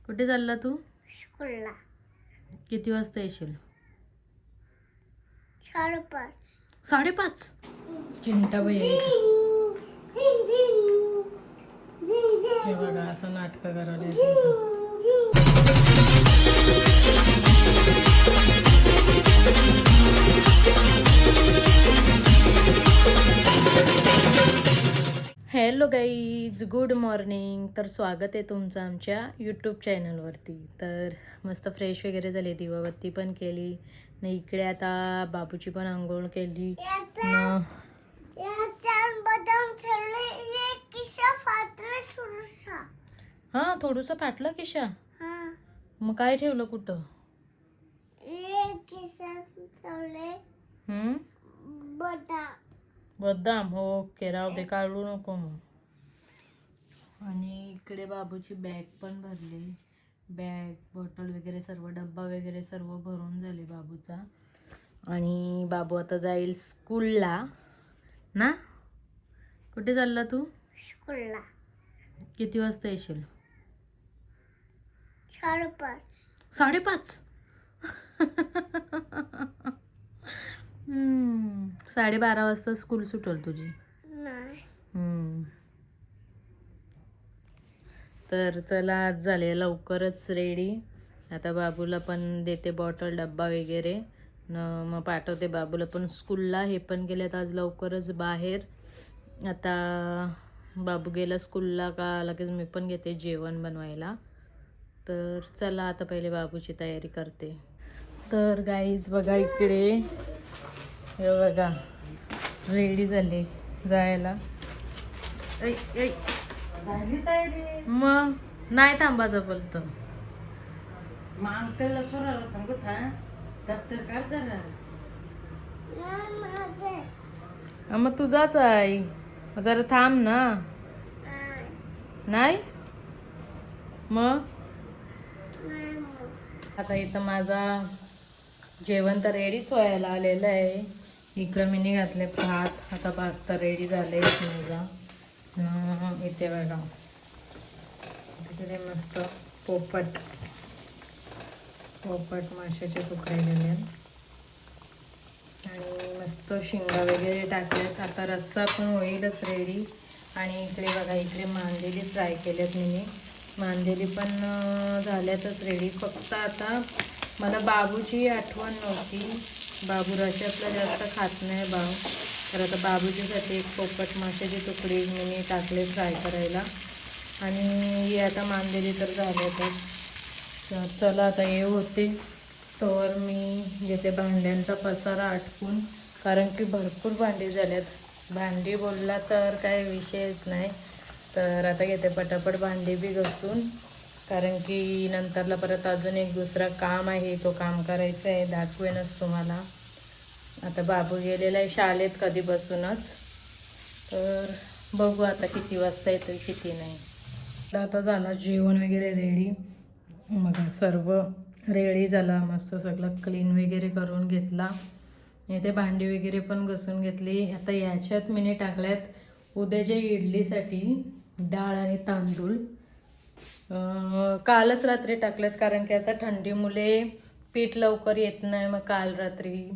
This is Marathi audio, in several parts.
कुठे चालला तू? स्कूलला. किती वाजता येशील? 5:30. 5:30. चिंटा बाई हे बघा असं नाटकं करायला हॅलो गाईज, गुड मॉर्निंग. तर स्वागत आहे तुमचं आमच्या यूट्यूब चॅनलवरती. तर मस्त फ्रेश वगैरे झाले, दिवाबत्ती पण केली न इकडे आता बाबूची पण आंघोळ केली न हां थोडंसं फाटलं खिशा. मग काय ठेवलं कुठं? बदाम. ओके, राहू दे, काढू नको मग. आणि इकडे बाबूची बॅग पण भरली, बॅग बॉटल वगैरे सर्व, डब्बा वगैरे सर्व भरून झाले बाबूचा. आणि बाबू आता जाईल स्कूलला ना. कुठे चालला तू? स्कूलला. किती वाजता येशील? 5:30. 5:30. 12:30 वाजता स्कूल सुटेल तुझी. नाही. तर चला, आज झाले लवकरच रेडी. आता बाबूला पण देते बॉटल डब्बा वगैरे न मग पाठवते बाबूला पण स्कूलला. हे पण गेलेत आज लवकरच बाहेर. आता बाबू गेला स्कूलला का लगेच मी पण घेते जेवण बनवायला. तर चला आता पहिले बाबूची तयारी करते. तर गाईज बघा इकडे, हे बघा रेडी झाले जायला. मग नाही थांबायचं बोलतो. मग तुझाच आहे, जरा थांब ना. नाही मग आता इथं माझा जेवण तर रेडीच व्हायला आलेलं आहे. इकडं मी घातले भात. आता भात तर रेडी झाले माझा. इथे बघा तिकडे मस्त पोपट माशाचे तुकडे गेले आणि मस्त शिंगा वगैरे टाकल्यात. आता रस्सा पण होईलच रेडी. आणि इकडे बघा, इकडे मांदेली फ्राय केल्यात मी. मांदेली पण झाल्यातच रेडी. फक्त आता मला बाबूची आठवण नव्हती. बाबू रश्यातला जास्त खात नाही भाव. तर आता बाबूजीसाठी एक पोपट माशाची तुकडे मी टाकले फ्राय करायला. आणि हे आता मांदेली तर झाल्यातच. तर चला आता हे होते तर मी घेते भांड्यांचा पसारा आटकून, कारण की भरपूर भांडी झाल्यात. भांडी बोलला तर काय विषयच नाही. तर आता घेते पटापट भांडी बी घासून, कारण की नंतरला परत अजून एक दुसरा काम आहे, तो काम करायचं आहे, दाखवेनच तुम्हाला. आता बाबू गेलेला आहे शाळेत कधीपासूनच. तर बघू आता किती वाजता येतो किती नाही. आता झाला जेवण वगैरे रेडी. बघा सर्व रेडी झाला, मस्त सगळं क्लीन वगैरे करून घेतला. इथे भांडी वगैरे पण घासून घेतली. आता याच्यात मी टाकल्यात उद्याच्या इडलीसाठी डाळ आणि तांदूळ. कालच रात्री टाकल्यात, कारण की आता थंडीमुळे पीठ लवकर येत नाही. मग काल रात्री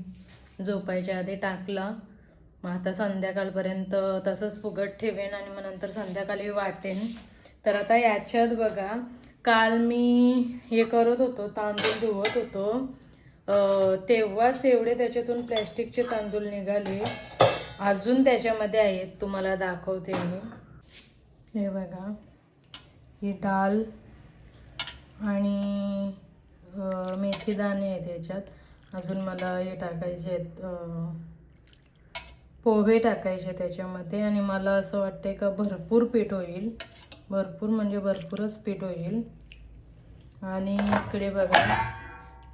झोपायच्या आधी टाकला. मग आता संध्याकाळपर्यंत तसंच फुगत ठेवेन आणि मग नंतर संध्याकाळी वाटेन. तर आता याच्यात बघा, काल मी हे करत होतो, तांदूळ धुवत होतो, तेव्हाच एवढे त्याच्यातून प्लॅस्टिकचे तांदूळ निघाले. अजून त्याच्यामध्ये आहेत, तुम्हाला दाखवते मी. हे बघा, ही डाळ आणि मेथी दाणे आहेत याच्यात. अजून मला हे टाकायचे आहेत, पोहे टाकायचे त्याच्यामध्ये. आणि मला असं वाटतं का भरपूर पीठ होईल, भरपूर म्हणजे भरपूरच पीठ होईल. आणि इकडे बघा,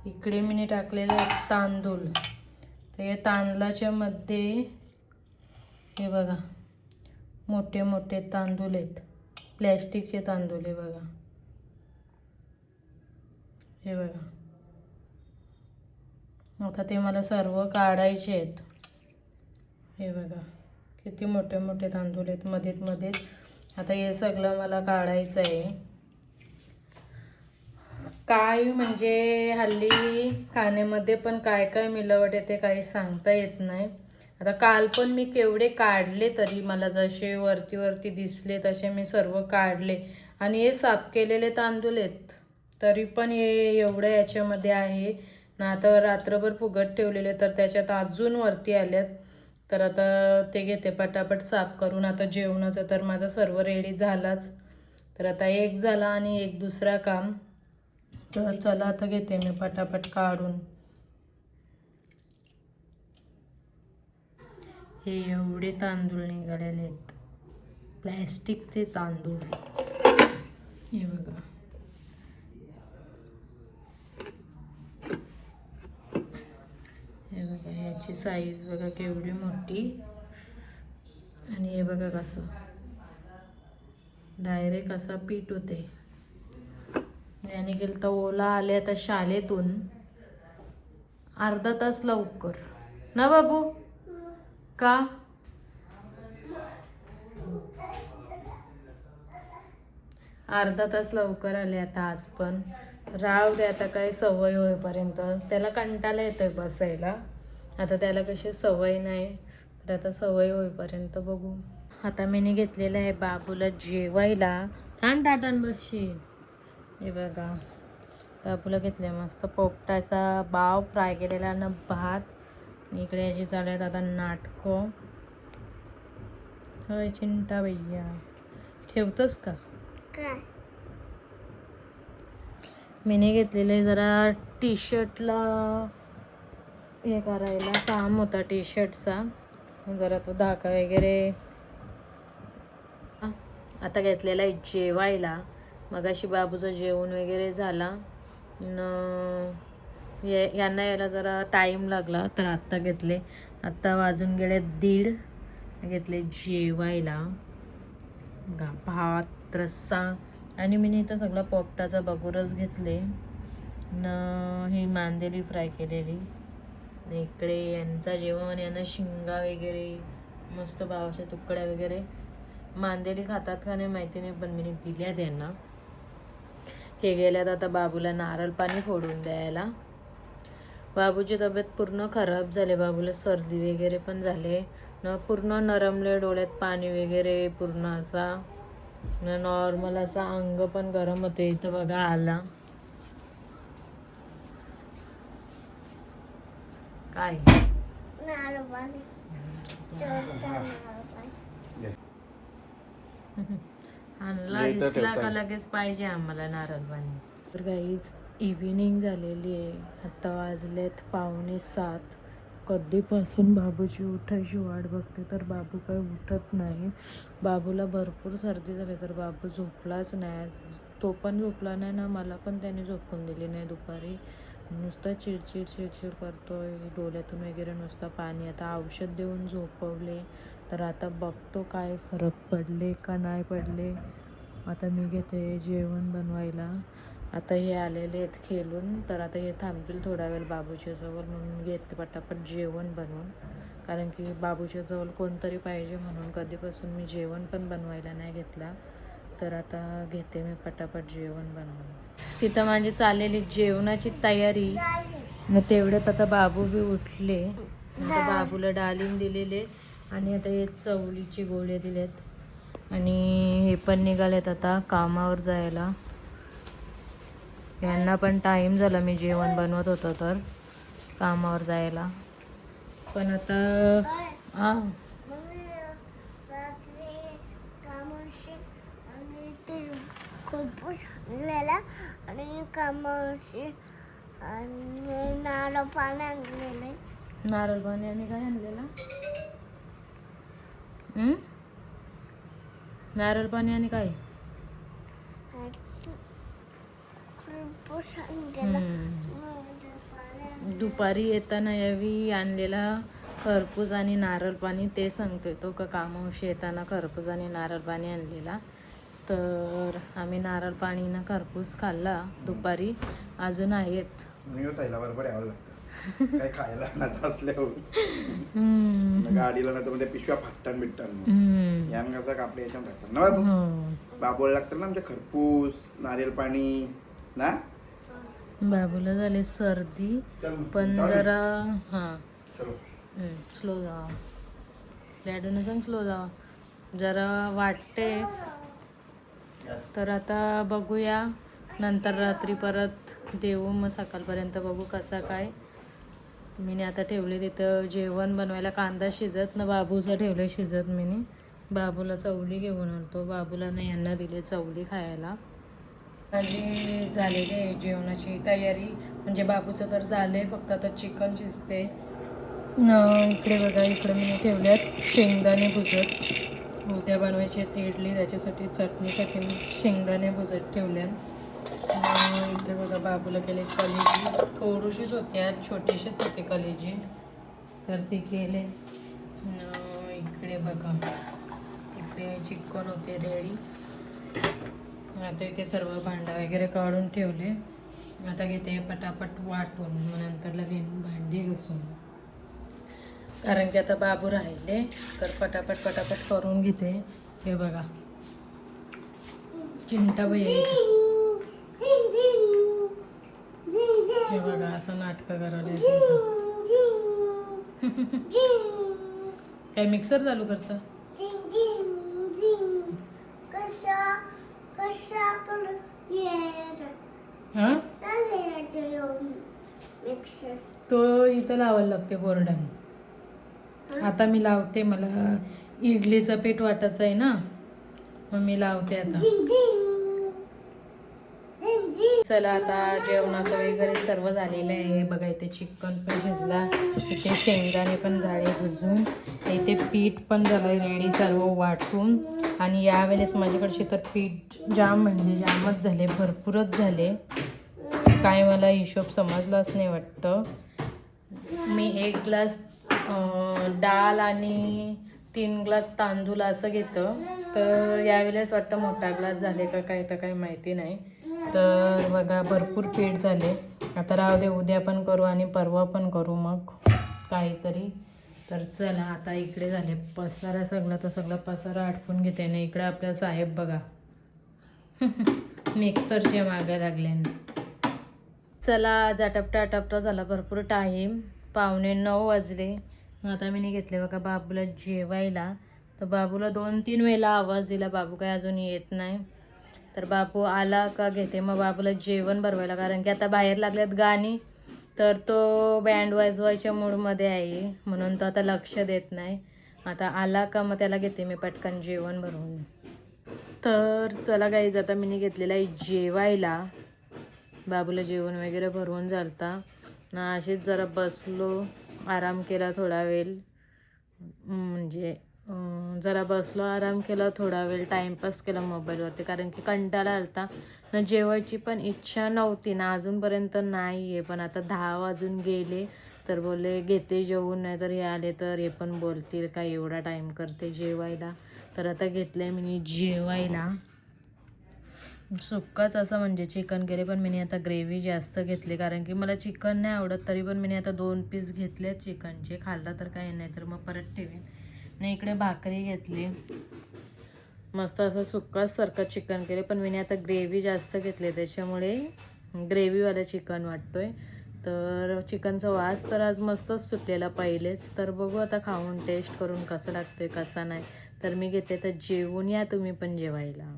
इकडे मी टाकलेले आहेत तांदूळ. तर हे तांदळाच्या मध्ये हे बघा मोठे मोठे तांदूळ आहेत, प्लॅस्टिकचे तांदूळ आहे बघा. हे बघा, आता ते मला सर्व काढायचे आहेत. हे बघा किती मोठे मोठे तांदूळ आहेत मध्येच. आता हे सगळं मला काढायचं आहे. काय म्हणजे हल्ली खाण्यामध्ये पण काय काय मिलावट येते काही सांगता येत नाही. आता काल पण मी केवढे काढले, तरी मला जसे वरती वरती दिसले तसे मी सर्व काढले. आणि हे साफ केलेले तांदूळ आहेत, तरी पण हे एवढं याच्यामध्ये आहे ना. आता रात्रभर फुगत ठेवलेले तर त्याच्यात अजून वरती आल्यात. तर आता ते घेते पटापट साफ करून. आता जेवणाचं तर माझं सर्व रेडी झालाच. तर आता एक झाला आणि एक दुसरा काम. तर चला आता घेते मी पटापट काढून. हे एवढे तांदूळ निघालेले आहेत, प्लॅस्टिकचे तांदूळ. हे बघा, हे बघा, ह्याची साईज बघा केवढी मोठी. आणि हे बघा कसं डायरेक्ट असा पीठ होते. याने गेलं तर ओला आले आता शाळेतून अर्धा तास लवकर ना बाबू. का अर्धा तास लवकर आले आता आज पण. राव दे आता, काय सवय होईपर्यंत. त्याला कंटाळा येतोय बसायला. आता त्याला कशी सवय नाही, तर आता सवय होईपर्यंत बघू. आता मी घेतलेलं आहे बाबूला जेवायला. थांब टाटन बसशील. हे बघा, बाबूला घेतले मस्त पोपटाचा बाव फ्राय केलेला ना भात. इकडे याची चालू आहेत आता नाटकं. होय चिंटा भैया, ठेवतोस का? काय मीने घेतलेले जरा टी शर्टला हे करायला, काम होता टी शर्टचा, जरा तो धाका वगैरे. आता घेतलेला आहे जेवायला. मगाशी बाबूचं जेवण वगैरे झाला न. यांना यायला जरा टाईम लागला, तर आत्ता घेतले. आत्ता वाजून गेले 1:30. घेतले जेवायला भात रस्सा. आणि मी इथं सगळा पोपटाचा बगुरच घेतले न. ही मांदेली फ्राय केलेली. इकडे यांचा जेवण, यांना शिंगा वगैरे मस्त भावाच्या तुकड्या वगैरे. मांदेली खातात का नाही माहिती नाही, पण मी दिल्या त्यांना. हे गेल्यात आता बाबूला नारळ पाणी फोडून द्यायला. बाबूची तब्येत पूर्ण खराब झाली. बाबूला सर्दी वगैरे पण झाले न. पूर्ण नरमले, डोळ्यात पाणी वगैरे पूर्ण असा नॉर्मल असा. अंग पण गरम होते. इथं बघा आला काय नारळ पाणी आणला दिसला का लगेच पाहिजे आम्हाला नारळ पाणी. तर काहीच इव्हिनिंग झालेली आहे. आता वाजलेत 6:45. कधीपासून बाबूची उठायची वाट बघते, तर बाबू काही उठत नाही. बाबूला भरपूर सर्दी झाली, तर बाबू झोपलाच नाही. तो पण झोपला नाही ना, मला पण त्याने झोपून दिली नाही दुपारी. नुसतं चिडचिड चिडचिड करतोय, डोळ्यातून वगैरे नुसतं पाणी. आता औषध देऊन झोपवले, तर आता बघतो काय फरक पडले का नाही पडले. आता मी घेते जेवण बनवायला. आता हे आलेले आहेत खेळून, तर आता हे थांबतील थोडा वेळ बाबूच्या जवळ, म्हणून घेते पटापट जेवण बनवून. कारण की बाबूच्या जवळ कोणतरी पाहिजे, म्हणून कधीपासून मी जेवण पण बनवायला नाही घेतला. तर आता घेते मी पटापट जेवण बनवून. तिथं माझी चाललेली जेवणाची तयारी. मग तेवढ्यात आता बाबू बी उठले. आता बाबूला डालिम दिलेले आणि आता हे चवळीचे गोळे दिलेत. आणि हे पण निघालेत आता कामावर जायला. यांना पण टाईम झाला, मी जेवण बनवत होतो तर कामावर जायला. पण आता रात्री कामाशी आणि ते खूप आणलेला आणि कामाशी आणि नारळ पाणी आणलेले. नारळ पाणी आणि काय आणलेला? नारळ पाणी आणि काय? दुपारी येताना यावी आणलेला खरपूस आणि नारळ पाणी. ते सांगतोय तो का कामावशी येताना खरपूस आणि नारळ पाणी आणलेला. तर आम्ही नारळ पाणी ना खरपूस खाल्ला दुपारी. अजून आहेत बरोबर काय खायला असल्यावर गाडीला नाही तर पिशव्या फाटतान बिटतान यान कसं कापडे याच्यात राहतात ना बाबू. बाबूला लागतात ना आमच्या खरपूस नारळ पाणी ना. बाबूला झाले सर्दी चल पण जाऊ दे. जरा हां चलो स्लो जावा डॅडूने सांग स्लो जावा जरा वाटते. Yes. तर आता बघूया नंतर रात्री परत देऊ मग सकाळपर्यंत बघू कसा काय. मी आता ठेवले तिथं जेवण बनवायला कांदा शिजत ना बाबूचं ठेवलं शिजत मी बाबूला चवली घेऊन आलतो बाबूला नाही यांना दिले चवली खायला. माझी झालेली आहे जेवणाची तयारी म्हणजे बाबूचं तर झालं आहे फक्त आता चिकन शिजते. इकडे बघा इकडे मी ठेवल्यात शेंगदाणे भुजत उद्या बनवायची आहे इडली त्याच्यासाठी चटणीसाठी मी शेंगदाणे भुजत ठेवल्या. इकडे बघा बाबूला केले कलेजी थोडीशीच होती आज छोटीशीच होती कलेजी तर ती केले. इकडे बघा इकडे चिकन होते रेडी. आता इथे सर्व भांडा वगैरे काढून ठेवले. आता घेते पटापट वाटून मग नंतर लगेन भांडी घासून कारण की आता बाबू राहिले तर पटापट करून घेते. हे बघा चिंटा बाई हे बघा असं नाटकं करायला काय मिक्सर चालू करतं. हां तो इथं लावायला लागते बोर्डाने. आता मी लावते मला इडलीचं पीठ वाटायचं आहे ना मग मी लावते आता. चला आता जेवणाचं वगैरे सर्व झालेलं आहे. बघा इथे चिकन पण शिजला इथे शेंगदाणे पण झाले भुजून इथे पीठ पण झालं रेडी सर्व वाटून. आणि यावेळेस माझ्याकडचे तर पीठ जाम म्हणजे जामच झाले भरपूरच झाले. काय मला हिशोब समजलाच नाही वाटतं. मी 1 ग्लास डाळ आणि 3 ग्लास तांदूळ असं घेतं तर यावेळेस वाटतं मोठा ग्लास झाले का काय तर काही माहिती नाही. तर बघा भरपूर पीठ झाले. आता राहू दे उद्या पण करू आणि परवा पण करू मग काहीतरी. तर चला आता इकडे झाले पसारा सगळा तो सगळा पसारा आटपून घेते ना. इकडे आपला साहेब बघा मिक्सरचे मागे लागले. चला झटपटा झाला भरपूर टाईम 8:45 वाजले. आता मी घेतले बघा बाबूला जेवायला. तर बाबूला 2-3 वेळेला आवाज दिला बाबू काय अजून येत नाही. तर बाबू आला का घेते मग बाबूला जेवण बनवायला कारण की आता बाहेर लागल्यात गाणी तर तो बँड वाजवायच्या मूडमध्ये आहे म्हणून तो आता लक्ष देत नाही. आता आला का मग त्याला घेते मी पटकन जेवण बनवून. तर चला गाईज आता मी घेतलेलं आहे जेवायला. बाबूला जेवण वगैरे भरवून झालता ना अशीच जरा बसलो आराम केला थोडा वेळ म्हणजे जरा बसलो आराम केला थोडा वेळ टाईमपास केला मोबाईलवरती कारण की कंटाळा आलता ना. जेवायची पण इच्छा नव्हती ना अजूनपर्यंत नाही आहे पण आता 10 वाजून गेले तर बोलले घेते जेवून नाही तर हे आले तर हे पण बोलतील काय एवढा टाईम करते जेवायला. तर आता घेतलं आहे मी जेवायला सुक्काच असं म्हणजे चिकन केले पण मी आता ग्रेव्ही जास्त घेतली कारण की मला चिकन नाही आवडत. तरी पण मी आता 2 पीस घेतले चिकनचे खाल्लं तर काही नाही तर मग परत ठेवेन. आणि इकडे भाकरी घेतली मस्त असं सुक्कासारखं चिकन केले पण मी आता ग्रेव्ही जास्त घेतली त्याच्यामुळे ग्रेव्हीवाला चिकन वाटतोय. तर चिकनचा वास तर आज मस्तच सुटलेला पहिलेच. तर बघू आता खाऊन टेस्ट करून कसं लागतंय कसा नाही. तर मी घेते तर जेवून या तुम्ही पण जेवायला.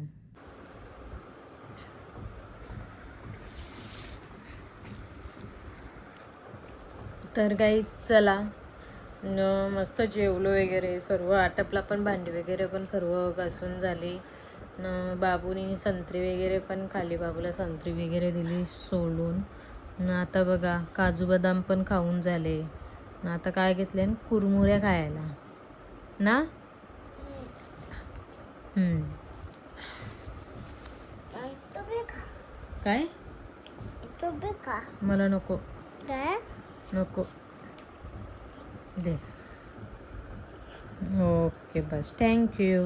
तर काही चला मस्त जेवलो वगैरे सर्व आटपला पण भांडी वगैरे पण सर्व घासून झाली न. बाबूनी संत्री वगैरे पण खाली बाबूला संत्री वगैरे दिली सोलून न. आता बघा काजू बदाम पण खाऊन झाले न. आता काय घेतले कुरमुऱ्या खायला ना. काय मला नको नको दे. ओके बस थँक्यू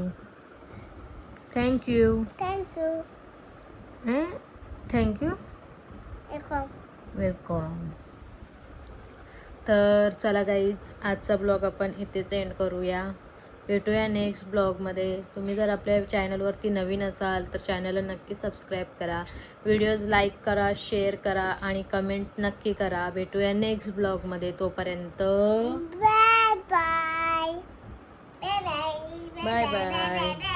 वेलकम. तर चला गाईज आजचा ब्लॉग आपण इथेच एंड करूया. भेटूया नेक्स्ट ब्लॉगमध्ये. तुम्ही जर आपल्या चॅनलवरती नवीन असाल तर चॅनलला नक्की सबस्क्राईब करा, व्हिडिओज लाईक करा, शेअर करा आणि कमेंट नक्की करा. भेटूया नेक्स्ट ब्लॉगमध्ये. तोपर्यंत bye bye. Bye bye. Bye bye.